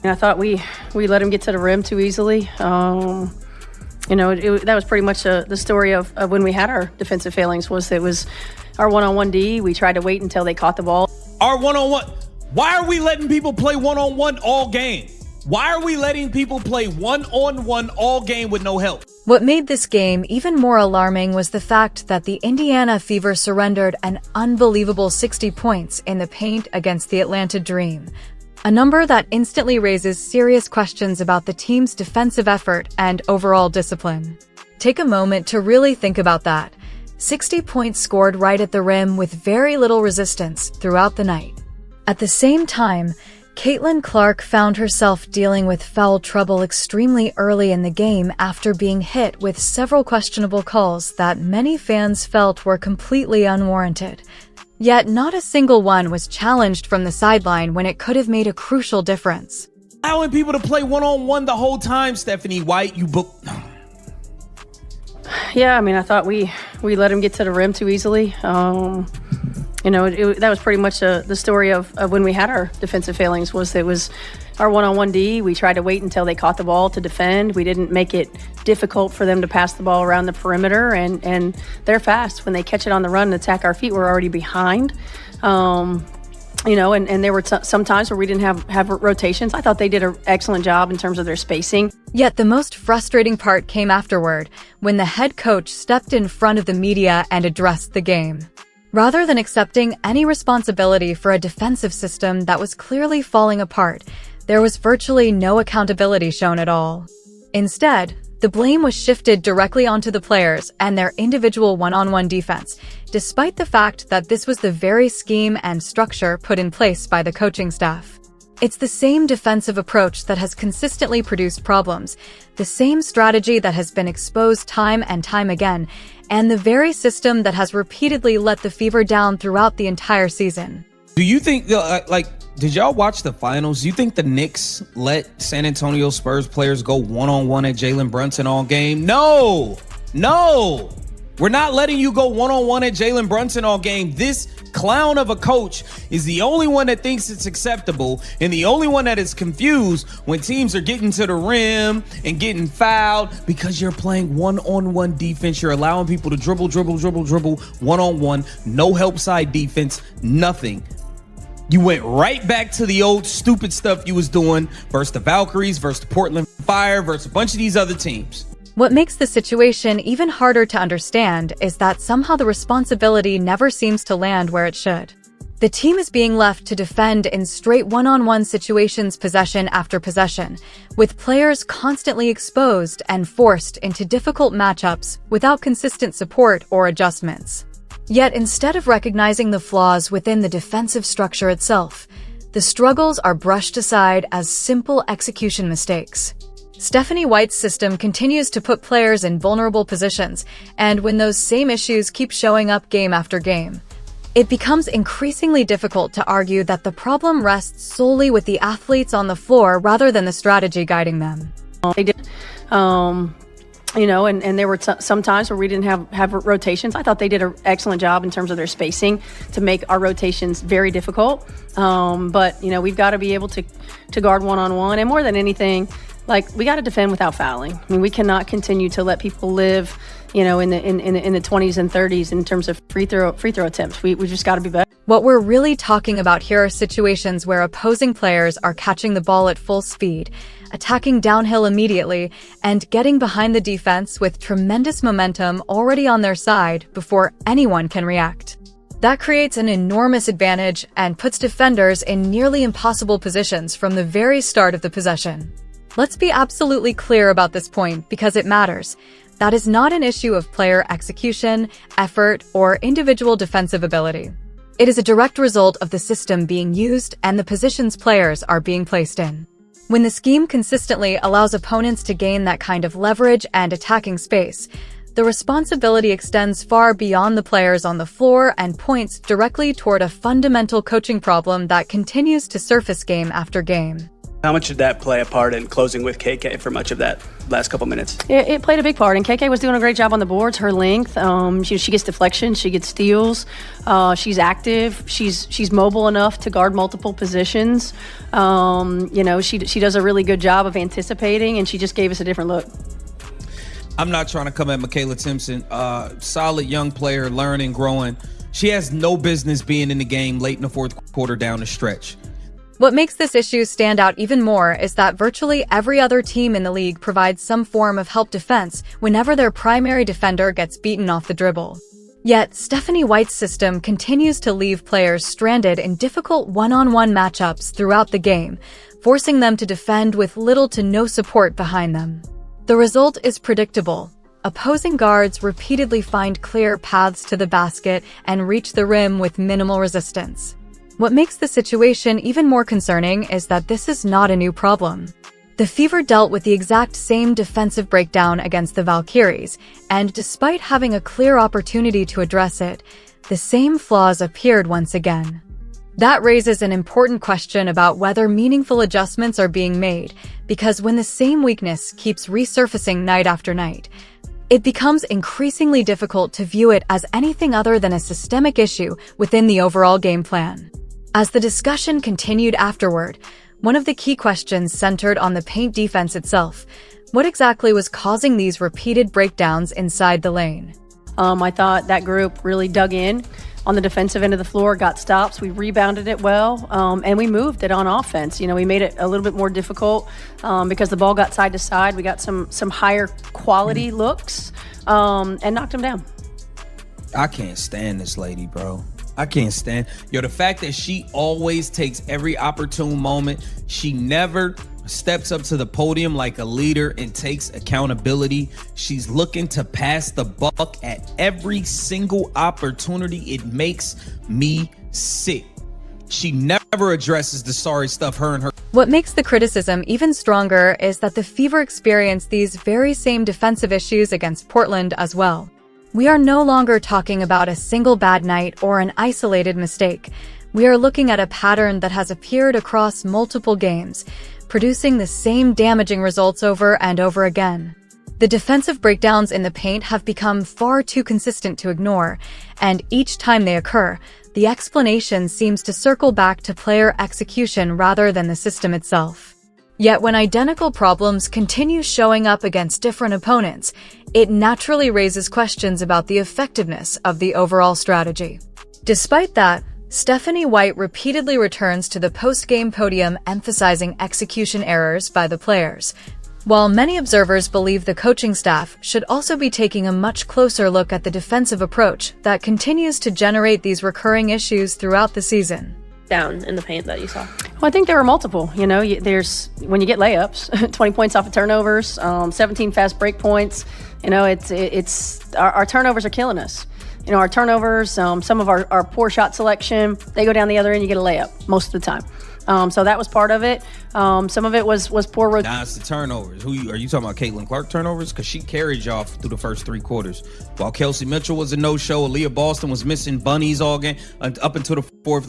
And I thought we let him get to the rim too easily. That was pretty much the story of when we had our defensive failings. It was our one-on-one D. We tried to wait until they caught the ball. Our one-on-one. Why are we letting people play one-on-one all game? Why are we letting people play one-on-one all game with no help? What made this game even more alarming was the fact that the Indiana Fever surrendered an unbelievable 60 points in the paint against the Atlanta Dream, a number that instantly raises serious questions about the team's defensive effort and overall discipline. Take a moment to really think about that. 60 points scored right at the rim with very little resistance throughout the night. At the same time, Caitlin Clark found herself dealing with foul trouble extremely early in the game after being hit with several questionable calls that many fans felt were completely unwarranted. Yet not a single one was challenged from the sideline when it could have made a crucial difference. Allowing people to play one-on-one the whole time, Stephanie White, you book. Yeah, I thought we let him get to the rim too easily. That was pretty much the story of when we had our defensive failings. It was our one-on-one D. We tried to wait until they caught the ball to defend. We didn't make it difficult for them to pass the ball around the perimeter, and they're fast. When they catch it on the run and attack our feet, we're already behind. And there were some times where we didn't have rotations. I thought they did an excellent job in terms of their spacing. Yet the most frustrating part came afterward, when the head coach stepped in front of the media and addressed the game. Rather than accepting any responsibility for a defensive system that was clearly falling apart, there was virtually no accountability shown at all. Instead, the blame was shifted directly onto the players and their individual one-on-one defense, despite the fact that this was the very scheme and structure put in place by the coaching staff. It's the same defensive approach that has consistently produced problems, the same strategy that has been exposed time and time again, and the very system that has repeatedly let the Fever down throughout the entire season. Do you think, did y'all watch the finals? Do you think the Knicks let San Antonio Spurs players go one-on-one at Jalen Brunson all game? No! We're not letting you go one-on-one at Jalen Brunson all game. This clown of a coach is the only one that thinks it's acceptable and the only one that is confused when teams are getting to the rim and getting fouled because you're playing one-on-one defense. You're allowing people to dribble one-on-one, no help side defense, nothing. You went right back to the old stupid stuff you was doing versus the Valkyries, versus the Portland Fire, versus a bunch of these other teams. What makes the situation even harder to understand is that somehow the responsibility never seems to land where it should. The team is being left to defend in straight one-on-one situations possession after possession, with players constantly exposed and forced into difficult matchups without consistent support or adjustments. Yet instead of recognizing the flaws within the defensive structure itself, the struggles are brushed aside as simple execution mistakes. Stephanie White's system continues to put players in vulnerable positions, and when those same issues keep showing up game after game, it becomes increasingly difficult to argue that the problem rests solely with the athletes on the floor rather than the strategy guiding them. They did, and there were some times where we didn't have rotations. I thought they did an excellent job in terms of their spacing to make our rotations very difficult. But we've got to be able to guard one-on-one, and more than anything, we got to defend without fouling. We cannot continue to let people live, in the 20s and 30s in terms of free throw attempts. We just got to be better. What we're really talking about here are situations where opposing players are catching the ball at full speed, attacking downhill immediately, and getting behind the defense with tremendous momentum already on their side before anyone can react. That creates an enormous advantage and puts defenders in nearly impossible positions from the very start of the possession. Let's be absolutely clear about this point because it matters. That is not an issue of player execution, effort, or individual defensive ability. It is a direct result of the system being used and the positions players are being placed in. When the scheme consistently allows opponents to gain that kind of leverage and attacking space, the responsibility extends far beyond the players on the floor and points directly toward a fundamental coaching problem that continues to surface game after game. How much did that play a part in closing with KK for much of that last couple minutes? It played a big part, and KK was doing a great job on the boards. Her length, she gets deflections, she gets steals, she's active, she's mobile enough to guard multiple positions. She does a really good job of anticipating, and she just gave us a different look. I'm not trying to come at Michaela Timpson. Solid young player, learning, growing. She has no business being in the game late in the fourth quarter down the stretch. What makes this issue stand out even more is that virtually every other team in the league provides some form of help defense whenever their primary defender gets beaten off the dribble. Yet, Stephanie White's system continues to leave players stranded in difficult one-on-one matchups throughout the game, forcing them to defend with little to no support behind them. The result is predictable. Opposing guards repeatedly find clear paths to the basket and reach the rim with minimal resistance. What makes the situation even more concerning is that this is not a new problem. The Fever dealt with the exact same defensive breakdown against the Valkyries, and despite having a clear opportunity to address it, the same flaws appeared once again. That raises an important question about whether meaningful adjustments are being made, because when the same weakness keeps resurfacing night after night, it becomes increasingly difficult to view it as anything other than a systemic issue within the overall game plan. As the discussion continued afterward, one of the key questions centered on the paint defense itself. What exactly was causing these repeated breakdowns inside the lane? I thought that group really dug in on the defensive end of the floor, got stops, we rebounded it well, and we moved it on offense. We made it a little bit more difficult because the ball got side to side. We got some higher quality looks and knocked them down. I can't stand this lady, bro. I can't stand. The fact that she always takes every opportune moment. She never steps up to the podium like a leader and takes accountability. She's looking to pass the buck at every single opportunity. It makes me sick. She never addresses the sorry stuff her and her. What makes the criticism even stronger is that the Fever experienced these very same defensive issues against Portland as well. We are no longer talking about a single bad night or an isolated mistake. We are looking at a pattern that has appeared across multiple games, producing the same damaging results over and over again. The defensive breakdowns in the paint have become far too consistent to ignore, and each time they occur, the explanation seems to circle back to player execution rather than the system itself. Yet when identical problems continue showing up against different opponents, it naturally raises questions about the effectiveness of the overall strategy. Despite that, Stephanie White repeatedly returns to the post-game podium emphasizing execution errors by the players. While many observers believe the coaching staff should also be taking a much closer look at the defensive approach that continues to generate these recurring issues throughout the season. Down in the paint that you saw? Well, I think there were multiple. There's when you get layups, 20 points off of turnovers, 17 fast break points. It's our turnovers are killing us. Our turnovers, some of our poor shot selection, they go down the other end, you get a layup most of the time. So that was part of it. Some of it was poor rotation. Nah, it's the turnovers. Are you talking about Caitlin Clark turnovers? Because she carried y'all through the first three quarters. While Kelsey Mitchell was a no-show, Aaliyah Boston was missing bunnies all game up until the fourth.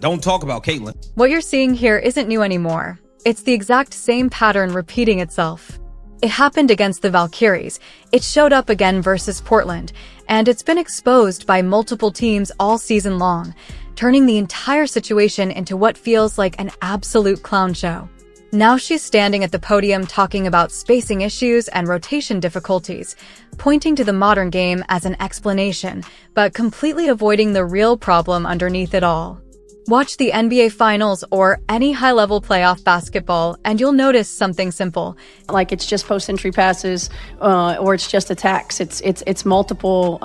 Don't talk about Caitlin. What you're seeing here isn't new anymore. It's the exact same pattern repeating itself. It happened against the Valkyries. It showed up again versus Portland, and it's been exposed by multiple teams all season long, turning the entire situation into what feels like an absolute clown show. Now she's standing at the podium talking about spacing issues and rotation difficulties, pointing to the modern game as an explanation, but completely avoiding the real problem underneath it all. Watch the NBA Finals or any high-level playoff basketball, and you'll notice something simple. Like it's just post-entry passes, or it's just attacks. It's multiple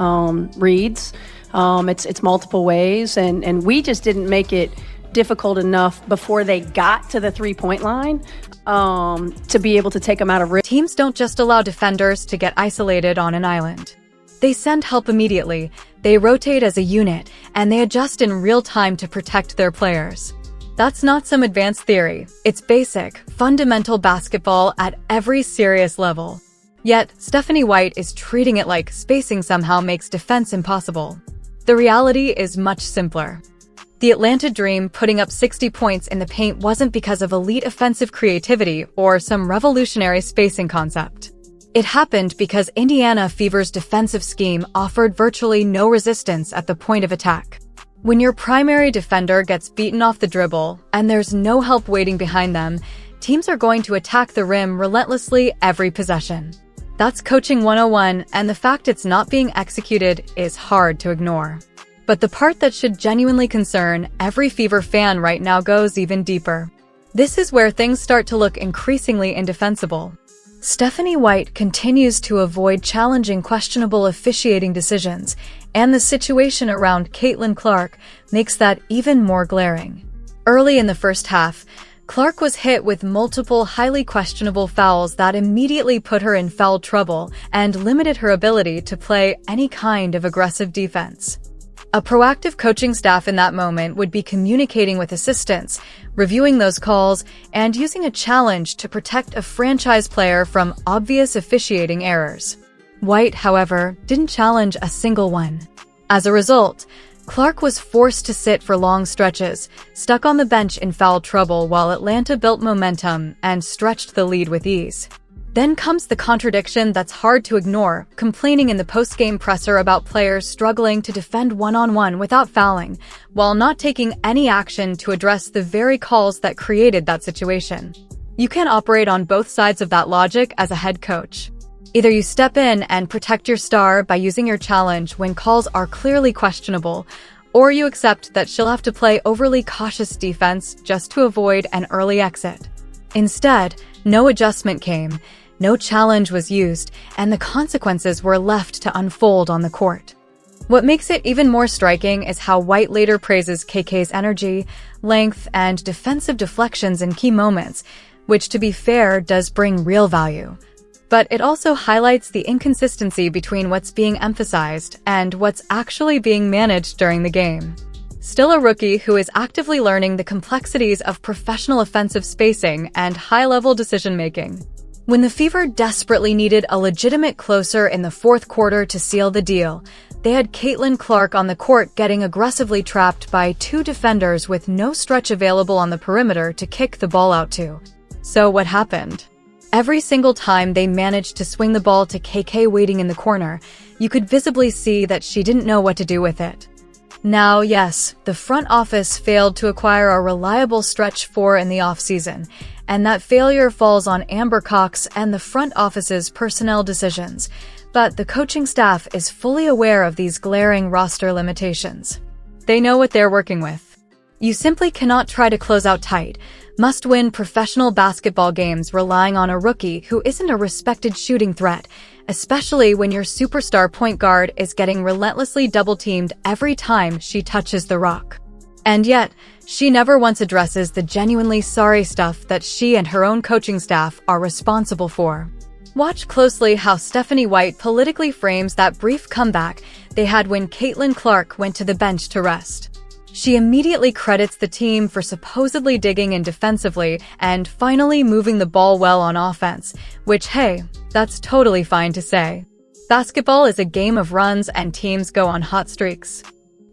reads. It's multiple ways, and we just didn't make it difficult enough before they got to the three-point line to be able to take them out of risk. Teams don't just allow defenders to get isolated on an island. They send help immediately, they rotate as a unit, and they adjust in real time to protect their players. That's not some advanced theory. It's basic, fundamental basketball at every serious level. Yet, Stephanie White is treating it like spacing somehow makes defense impossible. The reality is much simpler. The Atlanta Dream putting up 60 points in the paint wasn't because of elite offensive creativity or some revolutionary spacing concept. It happened because Indiana Fever's defensive scheme offered virtually no resistance at the point of attack. When your primary defender gets beaten off the dribble and there's no help waiting behind them, teams are going to attack the rim relentlessly every possession. That's coaching 101, and the fact it's not being executed is hard to ignore. But the part that should genuinely concern every Fever fan right now goes even deeper. This is where things start to look increasingly indefensible. Stephanie White continues to avoid challenging questionable officiating decisions, and the situation around Caitlin Clark makes that even more glaring. Early in the first half, Clark was hit with multiple highly questionable fouls that immediately put her in foul trouble and limited her ability to play any kind of aggressive defense. A proactive coaching staff in that moment would be communicating with assistants, reviewing those calls, and using a challenge to protect a franchise player from obvious officiating errors. White, however, didn't challenge a single one. As a result, Clark was forced to sit for long stretches, stuck on the bench in foul trouble while Atlanta built momentum and stretched the lead with ease. Then comes the contradiction that's hard to ignore, complaining in the post-game presser about players struggling to defend one-on-one without fouling, while not taking any action to address the very calls that created that situation. You can't operate on both sides of that logic as a head coach. Either you step in and protect your star by using your challenge when calls are clearly questionable, or you accept that she'll have to play overly cautious defense just to avoid an early exit. Instead, no adjustment came, no challenge was used, and the consequences were left to unfold on the court. What makes it even more striking is how White later praises KK's energy, length, and defensive deflections in key moments, which, to be fair, does bring real value. But it also highlights the inconsistency between what's being emphasized and what's actually being managed during the game. Still a rookie who is actively learning the complexities of professional offensive spacing and high-level decision-making. When the Fever desperately needed a legitimate closer in the fourth quarter to seal the deal, they had Caitlin Clark on the court getting aggressively trapped by two defenders with no stretch available on the perimeter to kick the ball out to. So what happened? Every single time they managed to swing the ball to KK waiting in the corner, you could visibly see that she didn't know what to do with it. Now, yes, the front office failed to acquire a reliable stretch four in the offseason, and that failure falls on Amber Cox and the front office's personnel decisions. But the coaching staff is fully aware of these glaring roster limitations. They know what they're working with. You simply cannot try to close out tight, must-win professional basketball games relying on a rookie who isn't a respected shooting threat, especially when your superstar point guard is getting relentlessly double-teamed every time she touches the rock. And yet, she never once addresses the genuinely sorry stuff that she and her own coaching staff are responsible for. Watch closely how Stephanie White politically frames that brief comeback they had when Caitlin Clark went to the bench to rest. She immediately credits the team for supposedly digging in defensively and finally moving the ball well on offense, which, hey, that's totally fine to say. Basketball is a game of runs and teams go on hot streaks.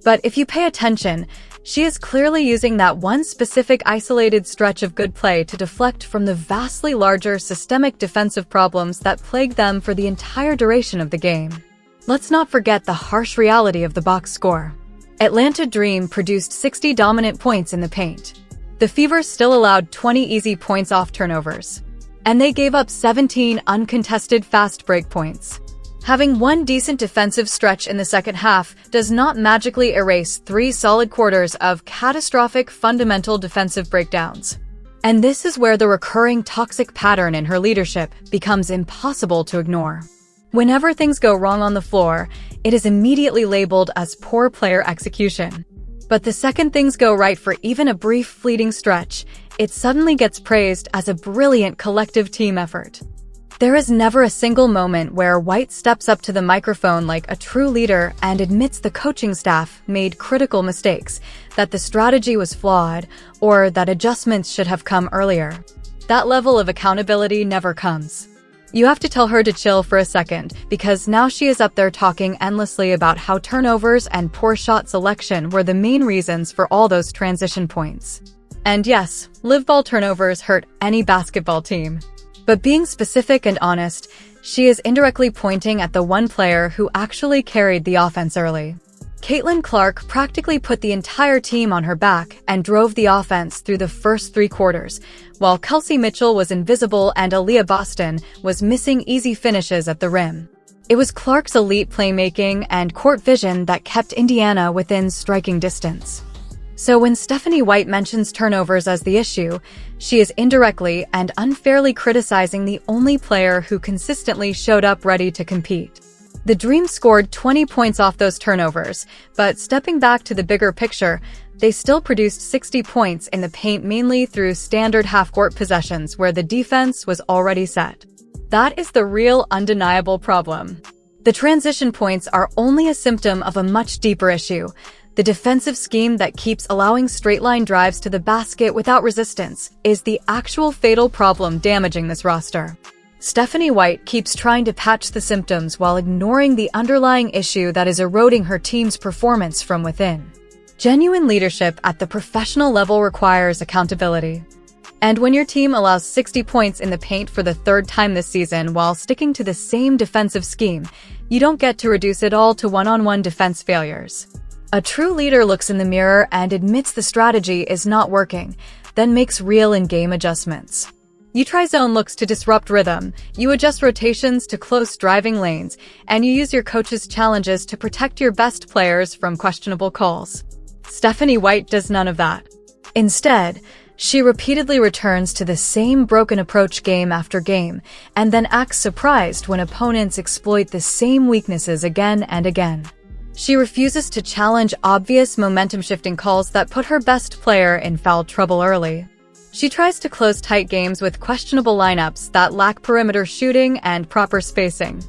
But if you pay attention, she is clearly using that one specific isolated stretch of good play to deflect from the vastly larger systemic defensive problems that plagued them for the entire duration of the game. Let's not forget the harsh reality of the box score. Atlanta Dream produced 60 dominant points in the paint. The Fever still allowed 20 easy points off turnovers. And they gave up 17 uncontested fast break points. Having one decent defensive stretch in the second half does not magically erase 3 solid quarters of catastrophic fundamental defensive breakdowns. And this is where the recurring toxic pattern in her leadership becomes impossible to ignore. Whenever things go wrong on the floor, it is immediately labeled as poor player execution. But the second things go right for even a brief fleeting stretch, it suddenly gets praised as a brilliant collective team effort. There is never a single moment where White steps up to the microphone like a true leader and admits the coaching staff made critical mistakes, that the strategy was flawed, or that adjustments should have come earlier. That level of accountability never comes. You have to tell her to chill for a second, because now she is up there talking endlessly about how turnovers and poor shot selection were the main reasons for all those transition points. And yes, live ball turnovers hurt any basketball team. But being specific and honest, she is indirectly pointing at the one player who actually carried the offense early. Caitlin Clark practically put the entire team on her back and drove the offense through the first 3 quarters, while Kelsey Mitchell was invisible and Aaliyah Boston was missing easy finishes at the rim. It was Clark's elite playmaking and court vision that kept Indiana within striking distance. So when Stephanie White mentions turnovers as the issue, she is indirectly and unfairly criticizing the only player who consistently showed up ready to compete. The Dream scored 20 points off those turnovers, but stepping back to the bigger picture, they still produced 60 points in the paint mainly through standard half-court possessions where the defense was already set. That is the real undeniable problem. The transition points are only a symptom of a much deeper issue. The defensive scheme that keeps allowing straight-line drives to the basket without resistance is the actual fatal problem damaging this roster. Stephanie White keeps trying to patch the symptoms while ignoring the underlying issue that is eroding her team's performance from within. Genuine leadership at the professional level requires accountability. And when your team allows 60 points in the paint for the 3rd time this season while sticking to the same defensive scheme, you don't get to reduce it all to one-on-one defense failures. A true leader looks in the mirror and admits the strategy is not working, then makes real in-game adjustments. You try zone looks to disrupt rhythm, you adjust rotations to close driving lanes, and you use your coach's challenges to protect your best players from questionable calls. Stephanie White does none of that. Instead, she repeatedly returns to the same broken approach game after game, and then acts surprised when opponents exploit the same weaknesses again and again. She refuses to challenge obvious momentum-shifting calls that put her best player in foul trouble early. She tries to close tight games with questionable lineups that lack perimeter shooting and proper spacing.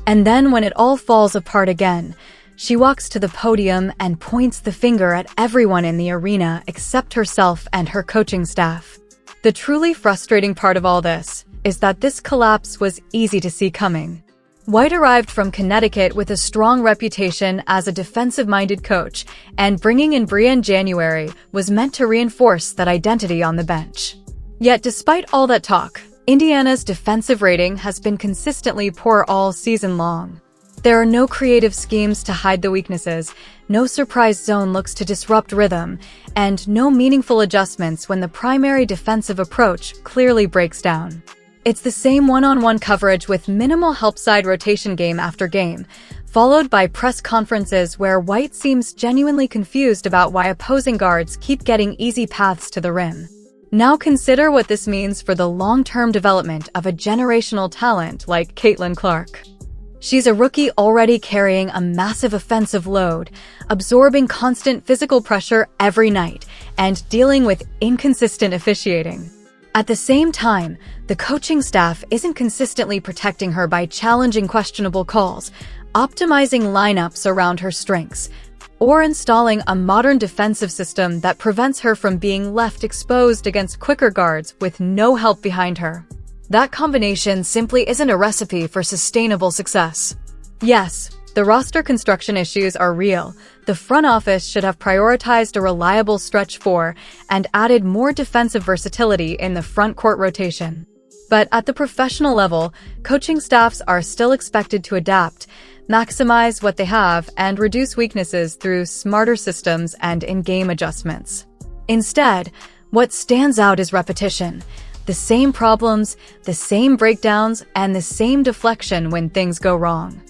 And then when it all falls apart again, she walks to the podium and points the finger at everyone in the arena except herself and her coaching staff. The truly frustrating part of all this is that this collapse was easy to see coming. White arrived from Connecticut with a strong reputation as a defensive-minded coach, and bringing in Brianne January was meant to reinforce that identity on the bench. Yet despite all that talk, Indiana's defensive rating has been consistently poor all season long. There are no creative schemes to hide the weaknesses, no surprise zone looks to disrupt rhythm, and no meaningful adjustments when the primary defensive approach clearly breaks down. It's the same one-on-one coverage with minimal help-side rotation game after game, followed by press conferences where White seems genuinely confused about why opposing guards keep getting easy paths to the rim. Now consider what this means for the long-term development of a generational talent like Caitlin Clark. She's a rookie already carrying a massive offensive load, absorbing constant physical pressure every night, and dealing with inconsistent officiating. At the same time, the coaching staff isn't consistently protecting her by challenging questionable calls, optimizing lineups around her strengths, or installing a modern defensive system that prevents her from being left exposed against quicker guards with no help behind her. That combination simply isn't a recipe for sustainable success. Yes, the roster construction issues are real. The front office should have prioritized a reliable stretch four and added more defensive versatility in the front court rotation. But at the professional level, coaching staffs are still expected to adapt, maximize what they have, and reduce weaknesses through smarter systems and in-game adjustments. Instead, what stands out is repetition. The same problems, the same breakdowns, and the same deflection when things go wrong.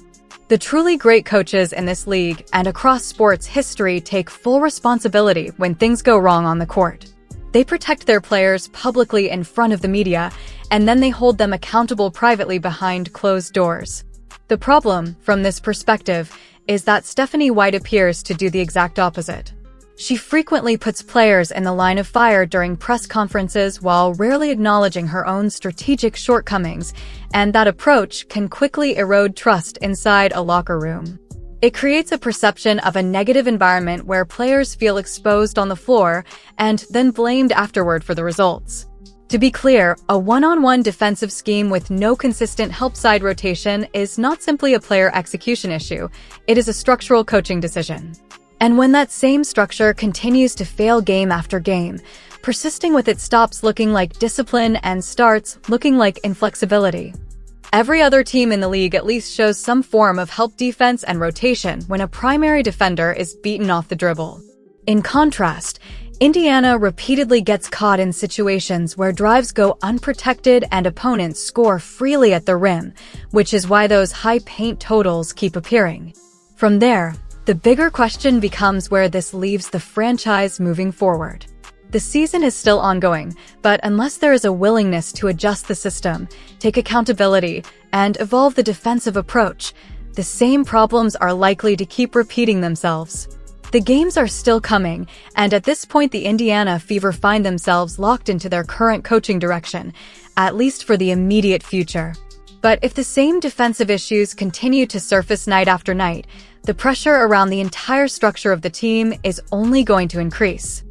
The truly great coaches in this league and across sports history take full responsibility when things go wrong on the court. They protect their players publicly in front of the media, and then they hold them accountable privately behind closed doors. The problem, from this perspective, is that Stephanie White appears to do the exact opposite. She frequently puts players in the line of fire during press conferences while rarely acknowledging her own strategic shortcomings, and that approach can quickly erode trust inside a locker room. It creates a perception of a negative environment where players feel exposed on the floor and then blamed afterward for the results. To be clear, a one-on-one defensive scheme with no consistent help-side rotation is not simply a player execution issue, it is a structural coaching decision. And when that same structure continues to fail game after game, persisting with it stops looking like discipline and starts looking like inflexibility. Every other team in the league at least shows some form of help defense and rotation when a primary defender is beaten off the dribble. In contrast, Indiana repeatedly gets caught in situations where drives go unprotected and opponents score freely at the rim, which is why those high paint totals keep appearing. From there, the bigger question becomes where this leaves the franchise moving forward. The season is still ongoing, but unless there is a willingness to adjust the system, take accountability, and evolve the defensive approach, the same problems are likely to keep repeating themselves. The games are still coming, and at this point the Indiana Fever find themselves locked into their current coaching direction, at least for the immediate future. But if the same defensive issues continue to surface night after night, the pressure around the entire structure of the team is only going to increase.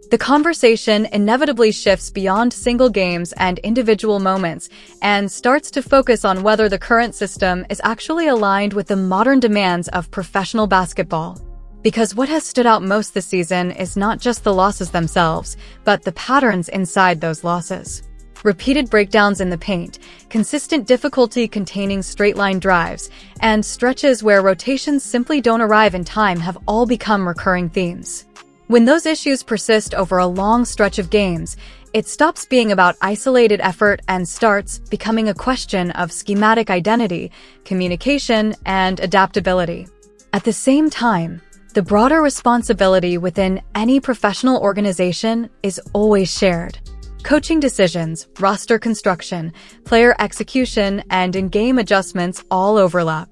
The conversation inevitably shifts beyond single games and individual moments and starts to focus on whether the current system is actually aligned with the modern demands of professional basketball. Because what has stood out most this season is not just the losses themselves, but the patterns inside those losses. Repeated breakdowns in the paint, consistent difficulty containing straight-line drives, and stretches where rotations simply don't arrive in time have all become recurring themes. When those issues persist over a long stretch of games, it stops being about isolated effort and starts becoming a question of schematic identity, communication, and adaptability. At the same time, the broader responsibility within any professional organization is always shared. Coaching decisions, roster construction, player execution, and in-game adjustments all overlap.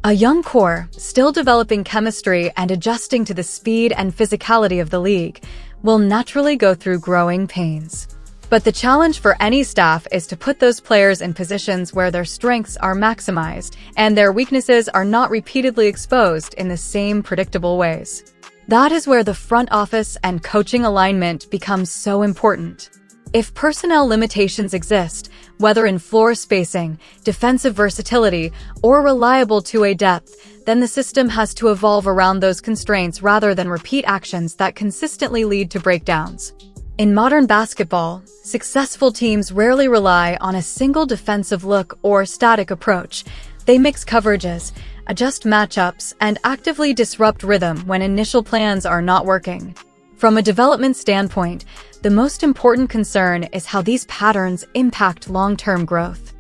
A young core, still developing chemistry and adjusting to the speed and physicality of the league, will naturally go through growing pains. But the challenge for any staff is to put those players in positions where their strengths are maximized and their weaknesses are not repeatedly exposed in the same predictable ways. That is where the front office and coaching alignment becomes so important. If personnel limitations exist, whether in floor spacing, defensive versatility, or reliable two-way depth, then the system has to evolve around those constraints rather than repeat actions that consistently lead to breakdowns. In modern basketball, successful teams rarely rely on a single defensive look or static approach. They mix coverages, adjust matchups, and actively disrupt rhythm when initial plans are not working. From a development standpoint, the most important concern is how these patterns impact long-term growth.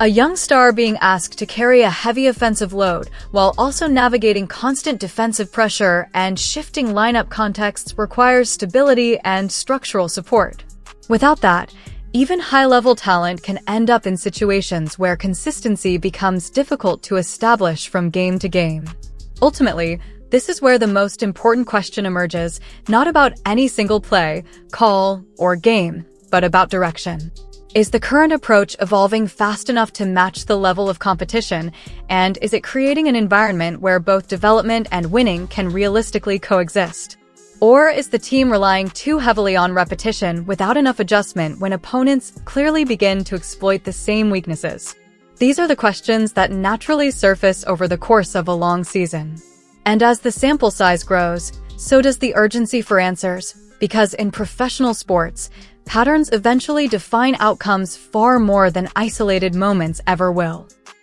A young star being asked to carry a heavy offensive load while also navigating constant defensive pressure and shifting lineup contexts requires stability and structural support. Without that, even high-level talent can end up in situations where consistency becomes difficult to establish from game to game. Ultimately, this is where the most important question emerges, not about any single play, call, or game, but about direction. Is the current approach evolving fast enough to match the level of competition, and is it creating an environment where both development and winning can realistically coexist? Or is the team relying too heavily on repetition without enough adjustment when opponents clearly begin to exploit the same weaknesses? These are the questions that naturally surface over the course of a long season. And as the sample size grows, so does the urgency for answers, because in professional sports, patterns eventually define outcomes far more than isolated moments ever will.